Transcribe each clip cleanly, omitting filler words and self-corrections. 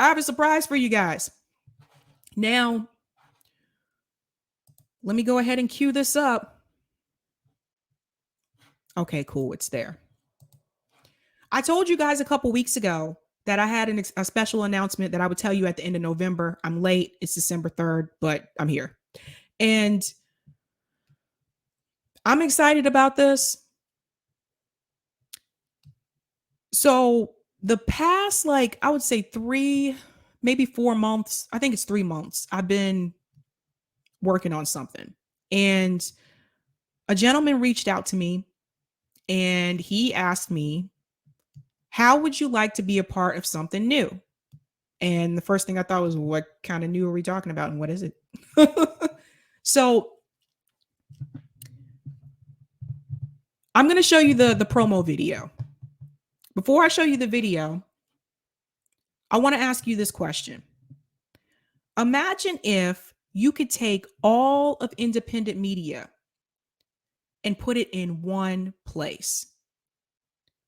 I have a surprise for you guys. Now, let me go ahead and cue this up. Okay, cool. It's there. I told you guys a couple weeks ago that I had a special announcement that I would tell you at the end of November. I'm late. It's December 3rd, but I'm here. And I'm excited about this. So the past, like, I would say 3, maybe 4 months, I think it's 3 months, I've been working on something. And a gentleman reached out to me and he asked me, how would you like to be a part of something new? And the first thing I thought was, what kind of new are we talking about? And what is it? So I'm going to show you the promo video. Before I show you the video, I want to ask you this question. Imagine if you could take all of independent media and put it in one place.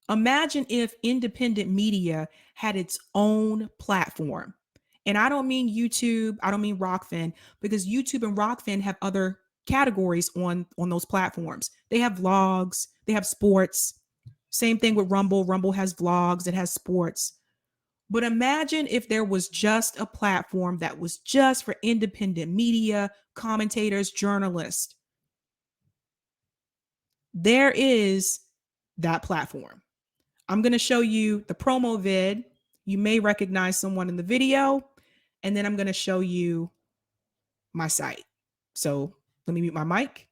Imagine if independent media had its own platform. And I don't mean YouTube, I don't mean Rockfin, because YouTube and Rockfin have other categories on those platforms. They have vlogs, they have sports. Same thing with Rumble. Rumble has vlogs, it has sports. But imagine if there was just a platform that was just for independent media, commentators, journalists. There is that platform. I'm going to show you the promo vid. You may recognize someone in the video, and then I'm going to show you my site. So let me mute my mic.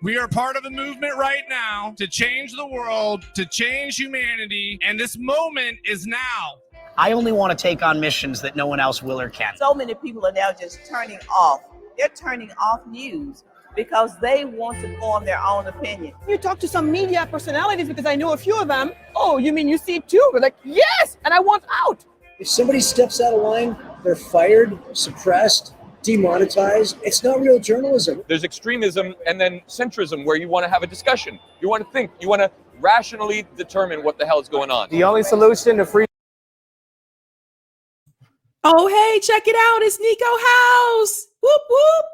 We are part of a movement right now to change the world, to change humanity, and this moment is now. I only want to take on missions that no one else will or can. So many people are now just turning off. They're turning off news because they want to form their own opinion. You talk to some media personalities, because I know a few of them. Oh, you mean you see it too? We're like, yes, and I want out. If somebody steps out of line, they're fired, suppressed, demonetized. It's not real journalism. There's extremism and then centrism, where you want to have a discussion. You want to think. You want to rationally determine what the hell is going on. The only solution to free Oh, hey, check it out. It's Nico House. Whoop, whoop.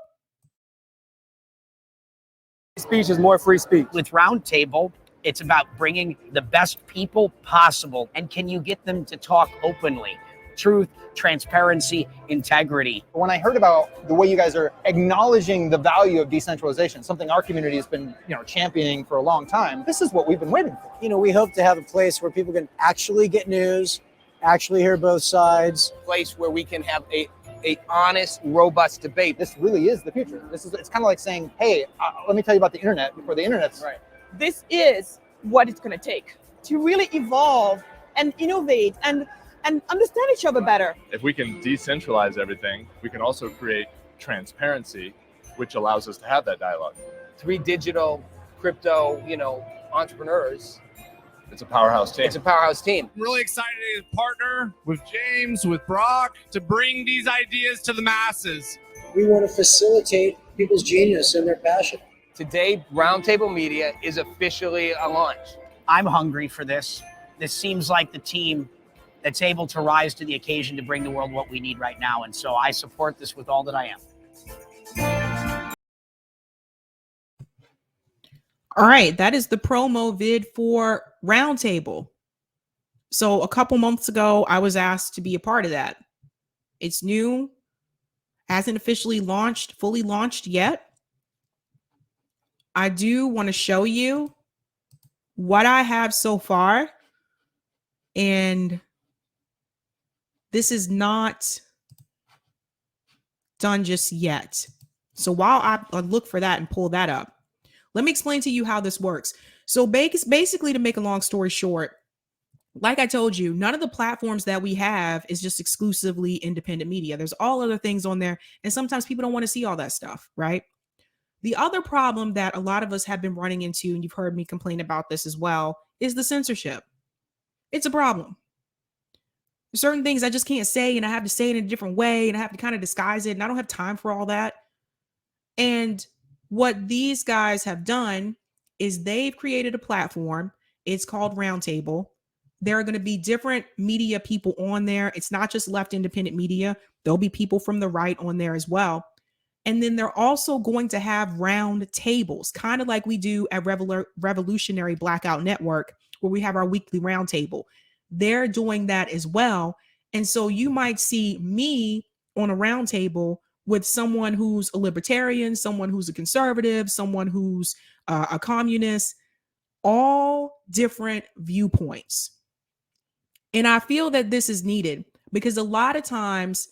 speech is more free speech. With Roundtable, it's about bringing the best people possible. And can you get them to talk openly? Truth, transparency, integrity. When I heard about the way you guys are acknowledging the value of decentralization, something our community has been, championing for a long time, this is what we've been waiting for. We hope to have a place where people can actually get news, actually hear both sides. Place where we can have a honest, robust debate. This really is the future. It's kind of like saying, hey, let me tell you about the internet before the internet's right. This is what it's going to take to really evolve and innovate and understand each other better. If we can decentralize everything, we can also create transparency, which allows us to have that dialogue. 3 digital crypto, entrepreneurs. It's a powerhouse team. It's a powerhouse team. I'm really excited to partner with James, with Brock, to bring these ideas to the masses. We want to facilitate people's genius and their passion. Today, Roundtable Media is officially a launch. I'm hungry for this. This seems like the team that's able to rise to the occasion to bring the world what we need right now. And so I support this with all that I am. All right, that is the promo vid for Roundtable. So a couple months ago, I was asked to be a part of that. It's new, hasn't officially launched, fully launched yet. I do want to show you what I have so far. And this is not done just yet. So while I look for that and pull that up, let me explain to you how this works. So basically, to make a long story short, like I told you, none of the platforms that we have is just exclusively independent media. There's all other things on there. And sometimes people don't want to see all that stuff, right? The other problem that a lot of us have been running into, and you've heard me complain about this as well, is the censorship. It's a problem. There's certain things I just can't say, and I have to say it in a different way, and I have to kind of disguise it, and I don't have time for all that. And what these guys have done is they've created a platform. It's called Roundtable. There are going to be different media people on there. It's not just left independent media. There'll be people from the right on there as well. And then they're also going to have round tables, kind of like we do at Revolutionary Blackout Network, where we have our weekly roundtable. They're doing that as well. And so you might see me on a roundtable with someone who's a libertarian, someone who's a conservative, someone who's a communist, all different viewpoints. And I feel that this is needed because a lot of times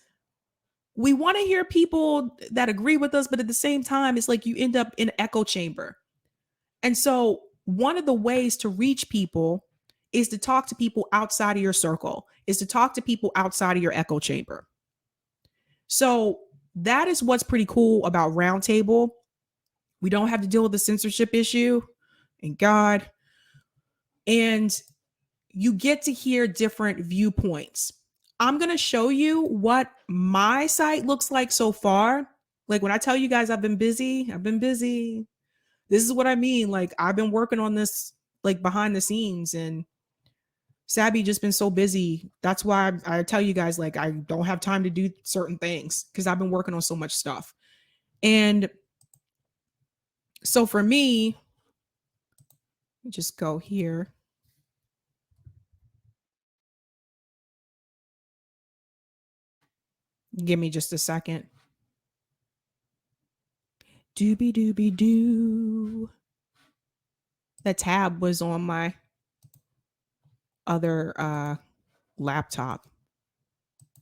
we want to hear people that agree with us, but at the same time, it's like you end up in an echo chamber. And so one of the ways to reach people is to talk to people outside of your circle, is to talk to people outside of your echo chamber. So that is what's pretty cool about Roundtable. We don't have to deal with the censorship issue, thank God. And you get to hear different viewpoints. I'm going to show you what my site looks like so far. Like when I tell you guys I've been busy. This is what I mean. Like I've been working on this like behind the scenes, and Sabby just been so busy. That's why I tell you guys like I don't have time to do certain things because I've been working on so much stuff. And so for me, just go here. Give me just a second. Doobie doobie doo. The tab was on my other laptop.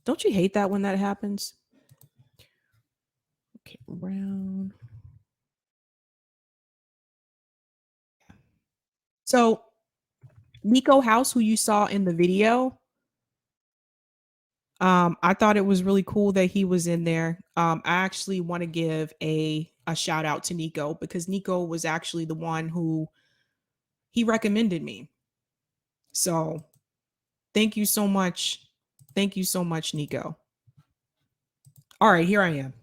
Don't you hate that when that happens? Okay, round. So Nico House, who you saw in the video, I thought it was really cool that he was in there. I actually want to give a shout out to Nico because Nico was actually the one who he recommended me. So thank you so much. Thank you so much, Nico. All right, here I am.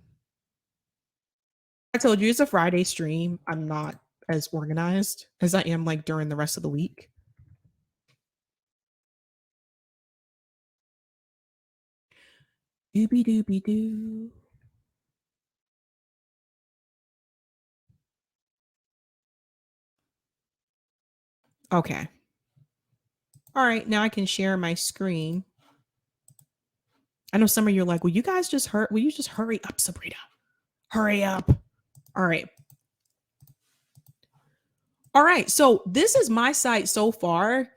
I told you it's a Friday stream. I'm not as organized as I am like during the rest of the week. Doobie doobie doo. Okay. All right, now I can share my screen. I know some of you are like, will you just hurry up, Sabrina? Hurry up. All right. All right, so this is my site so far,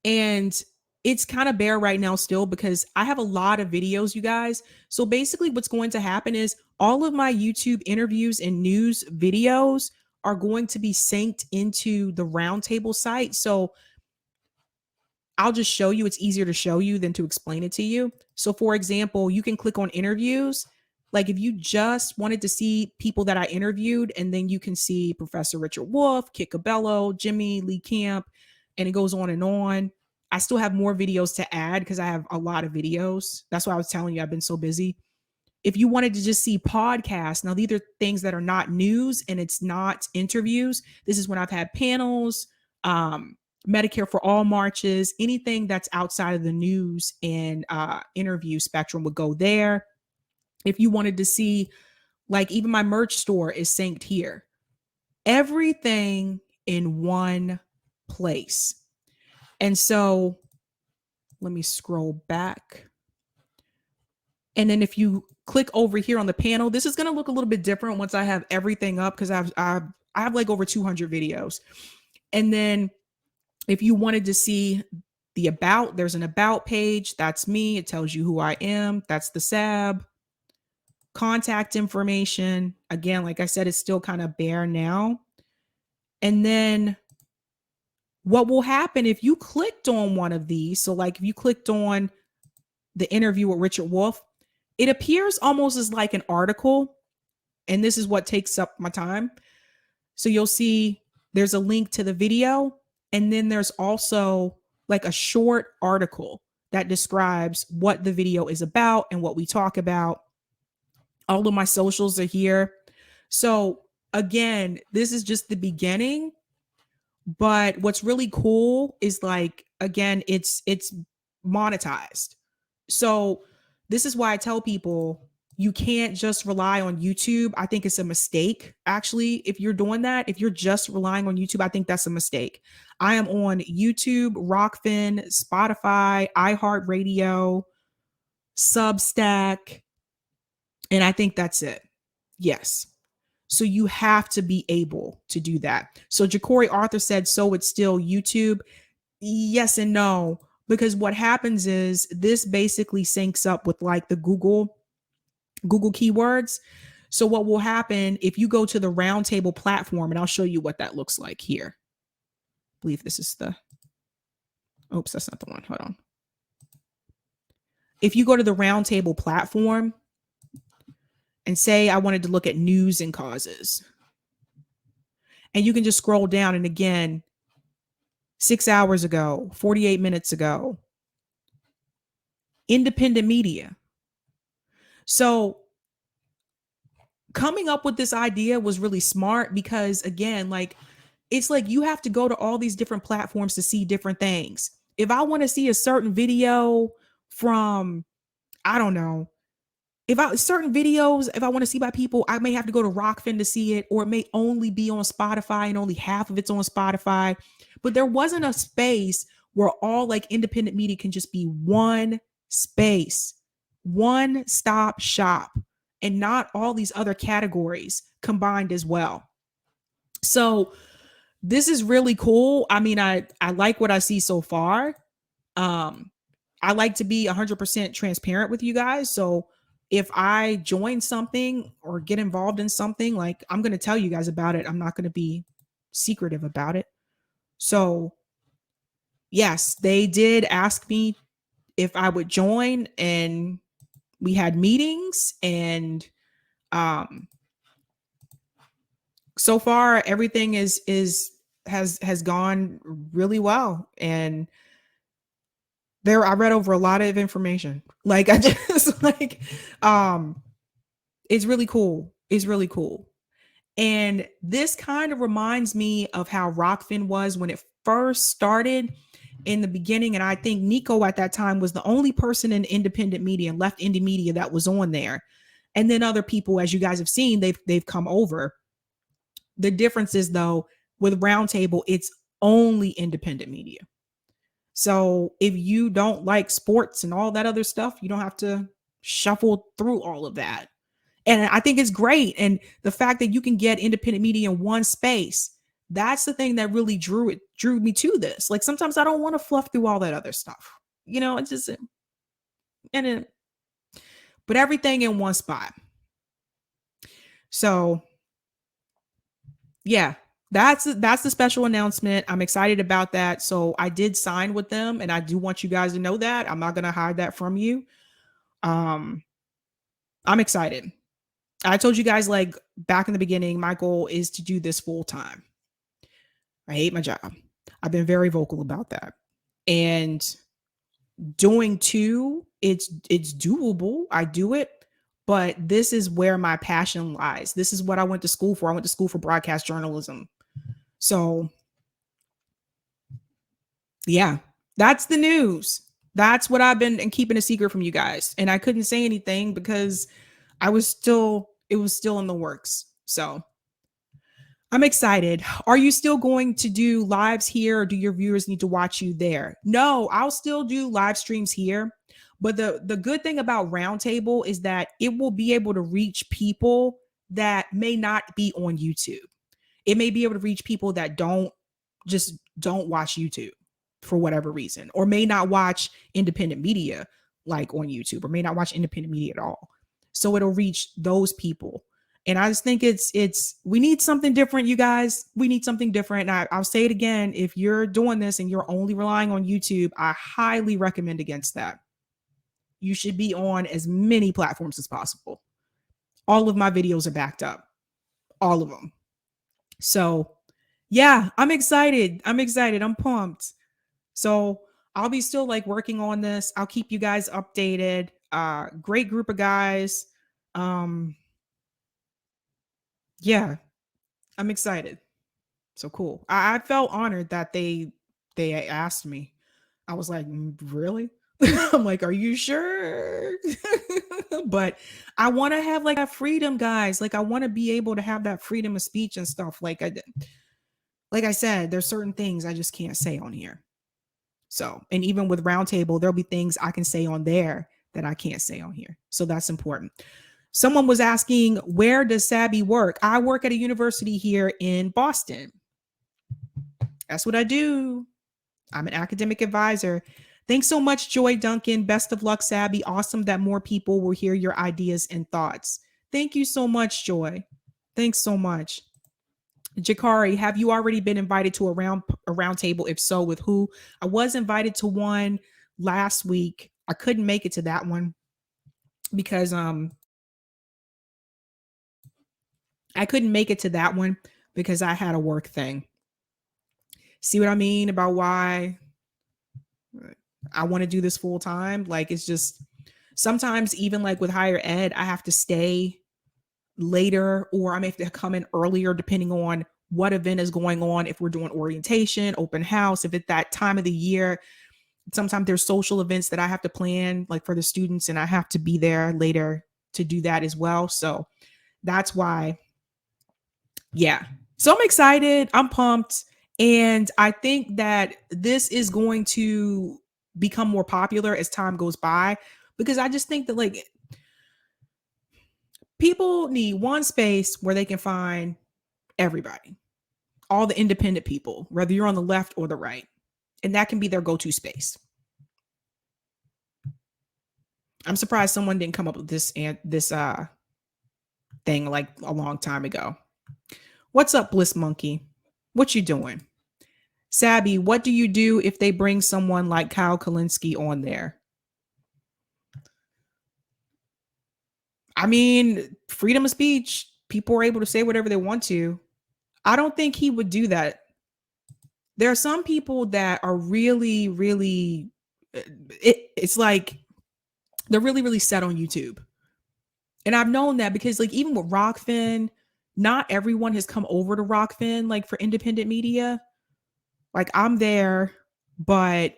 and it's kind of bare right now still because I have a lot of videos, you guys. So basically what's going to happen is all of my YouTube interviews and news videos are going to be synced into the Roundtable site. So I'll just show you. It's easier to show you than to explain it to you. So for example, you can click on interviews. Like if you just wanted to see people that I interviewed, and then you can see Professor Richard Wolff, Kit Cabello, Jimmy Lee Camp, and it goes on and on. I still have more videos to add because I have a lot of videos. That's why I was telling you I've been so busy. If you wanted to just see podcasts, now these are things that are not news and it's not interviews. This is when I've had panels, Medicare for All marches, anything that's outside of the news and interview spectrum would go there. If you wanted to see, like even my merch store is synced here. Everything in one place. And so let me scroll back. And then if you click over here on the panel, this is going to look a little bit different once I have everything up because I have like over 200 videos. And then if you wanted to see the about, there's an about page. That's me. It tells you who I am. That's the SAB. Contact information. Again, like I said, it's still kind of bare now. And then what will happen if you clicked on one of these? So like if you clicked on the interview with Richard Wolff, it appears almost as like an article. And this is what takes up my time. So you'll see there's a link to the video. And then there's also like a short article that describes what the video is about and what we talk about. All of my socials are here. So again, this is just the beginning. But what's really cool is like, again, it's monetized. So this is why I tell people you can't just rely on YouTube. I think it's a mistake. Actually, if you're doing that, if you're just relying on YouTube, I think that's a mistake. I am on YouTube, Rockfin, Spotify, iHeart Radio, Substack, and I think that's it. Yes. So you have to be able to do that. So Ja'Cory Arthur said, so it's still YouTube. Yes and no, because what happens is this basically syncs up with like the Google keywords. So what will happen if you go to the Roundtable platform, and I'll show you what that looks like here. I believe this is the, oops, that's not the one. Hold on. If you go to the Roundtable platform and say, I wanted to look at news and causes, and you can just scroll down, and again, 6 hours ago, 48 minutes ago, independent media. So coming up with this idea was really smart because again, like, it's like you have to go to all these different platforms to see different things. If I want to see a certain video from, I don't know, certain videos, if I want to see by people, I may have to go to Rockfin to see it, or it may only be on Spotify and only half of it's on Spotify. But there wasn't a space where all like independent media can just be one space, one stop shop, and not all these other categories combined as well. So this is really cool. I mean, I like what I see so far. I like to be 100% transparent with you guys. So if I join something or get involved in something, like, I'm going to tell you guys about it. I'm not going to be secretive about it. So yes, they did ask me if I would join, and we had meetings, and so far everything has gone really well. And I read over a lot of information. Like, I just like, it's really cool. It's really cool. And this kind of reminds me of how Rockfin was when it first started in the beginning. And I think Nico at that time was the only person in independent media and left indie media that was on there. And then other people, as you guys have seen, they've come over. The difference is, though, with Roundtable, it's only independent media. So if you don't like sports and all that other stuff, you don't have to shuffle through all of that. And I think it's great. And the fact that you can get independent media in one space, that's the thing that really drew me to this. Like, sometimes I don't want to fluff through all that other stuff. You know, it's just, but everything in one spot. So yeah, that's the special announcement. I'm excited about that. So I did sign with them, and I do want you guys to know that. I'm not going to hide that from you. I'm excited. I told you guys, like, back in the beginning, my goal is to do this full time. I hate my job. I've been very vocal about that. And doing two, it's doable. I do it. But this is where my passion lies. This is what I went to school for. I went to school for broadcast journalism. So yeah, that's the news. That's what I've been keeping a secret from you guys. And I couldn't say anything because it was still in the works. So I'm excited. Are you still going to do lives here, or do your viewers need to watch you there? No, I'll still do live streams here. But the good thing about Roundtable is that it will be able to reach people that may not be on YouTube. It may be able to reach people that don't watch YouTube for whatever reason, or may not watch independent media like on YouTube, or may not watch independent media at all. So it'll reach those people. And I just think we need something different, you guys. We need something different. And I'll say it again. If you're doing this and you're only relying on YouTube, I highly recommend against that. You should be on as many platforms as possible. All of my videos are backed up. All of them. So yeah, I'm excited. I'm pumped. So I'll be still like working on this. I'll keep you guys updated. Great group of guys. Yeah, I'm excited. So cool. I felt honored that they asked me. I was like, really? I'm like, are you sure? But I want to have like that freedom, guys. Like I want to be able to have that freedom of speech and stuff. Like I said, there's certain things I just can't say on here. So, and even with Roundtable, there'll be things I can say on there that I can't say on here. So that's important. Someone was asking, where does Sabby work? I work at a university here in Boston. That's what I do. I'm an academic advisor. Thanks so much, Joy Duncan. Best of luck, Sabby. Awesome that more people will hear your ideas and thoughts. Thank you so much, Joy. Thanks so much. Jakari, have you already been invited to a round table? If so, with who? I was invited to one last week. I couldn't make it to that one because I couldn't make it to that one because I had a work thing. See what I mean about why I want to do this full time? Like it's just sometimes even like with higher ed, I have to stay later or I may have to come in earlier depending on what event is going on. If we're doing orientation, open house, if it's that time of the year, sometimes there's social events that I have to plan like for the students and I have to be there later to do that as well. So that's why, yeah. So I'm excited. I'm pumped. And I think that this is going to become more popular as time goes by because I just think that like people need one space where they can find everybody, all the independent people, whether you're on the left or the right. And that can be their go-to space. I'm surprised someone didn't come up with this thing like a long time ago. What's up, Bliss Monkey? What you doing? Sabby, what do you do if they bring someone like Kyle Kalinske on there? I mean, freedom of speech. People are able to say whatever they want to. I don't think he would do that. There are some people that are really, really, it's like they're really, really set on YouTube. And I've known that because like even with Rockfin, not everyone has come over to Rockfin like for independent media. Like I'm there, but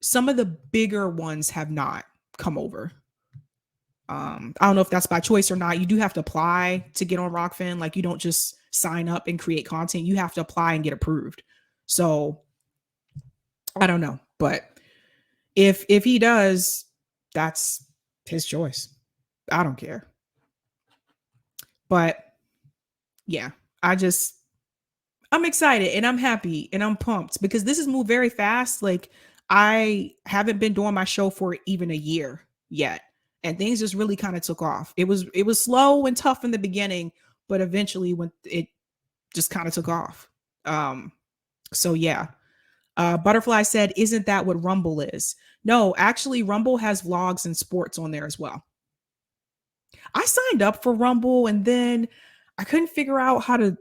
some of the bigger ones have not come over. I don't know if that's by choice or not. You do have to apply to get on Rockfin. Like you don't just sign up and create content. You have to apply and get approved. So I don't know, but if he does, that's his choice. I don't care. But yeah, I'm excited and I'm happy and I'm pumped because this has moved very fast. Like I haven't been doing my show for even a year yet. And things just really kind of took off. It was slow and tough in the beginning, but eventually when it just kind of took off. So yeah. Butterfly said, isn't that what Rumble is? No, actually Rumble has vlogs and sports on there as well. I signed up for Rumble and then I couldn't figure out how to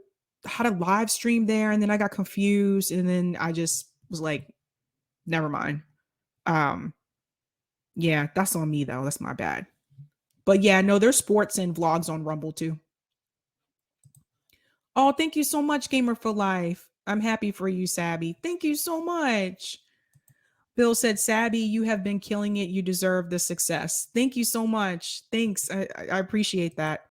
live stream there. And then I got confused and then I just was like, never mind. Yeah, that's on me though. That's my bad. But yeah, no, there's sports and vlogs on Rumble too. Oh, thank you so much, Gamer for Life. I'm happy for you, Sabby. Thank you so much. Bill said, Sabby, you have been killing it. You deserve the success. Thank you so much. Thanks. I appreciate that.